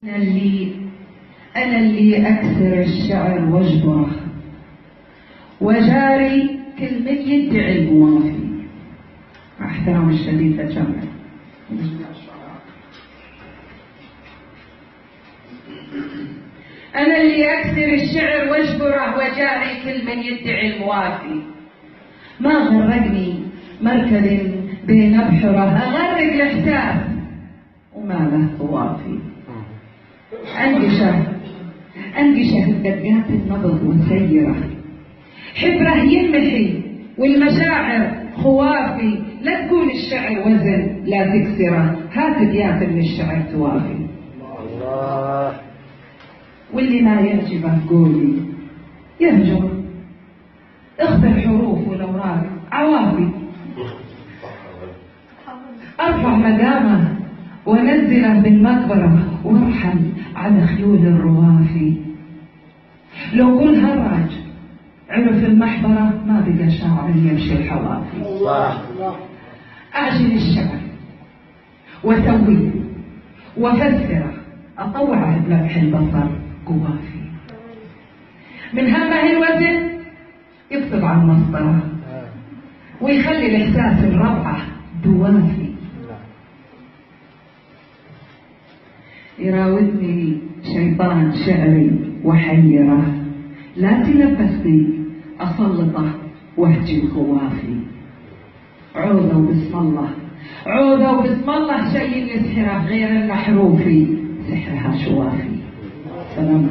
أنا اللي أكسر الشعر واجبره، وجاري كل من يدعي الموافي. مع احترامي الشديد للجميع. أنا اللي أكسر الشعر واجبره، وجاري كل من يدعي الموافي. ما غرقني مركب بين أبحره، أغرق الإحساس وما له طوافي. أنقشه بدقات النبض وسيره، حبره يمحي والمشاعر خوافي. لا تكون الشعر وزن لا تكسره، هات ابيات من الشعر توافي. الله. واللي ما يعجبه قولي يهجر، اخبر حروف والاوراق عوافي. ارفع مدامه ونزله بالمقبره، وارحل على خيول الروافي. لو كل هرج عرف المحبره، ما بقى شاعر يمشي الحوافي. الله. اعجن الشعر واسويه وافسره، اطوعه بلمح البصر قوافي. من همه الوزن يكتب عن مسطره، ويخلي الاحساس الروعه دوافي. يراودني شيطان شعري وحيره، لا تنفسي أسلطه واهجي خوافي. عوذة وبسم الله، عوذة وبسم الله، شيء يسحره غير المحروفي، سحرها شوافي. سلام.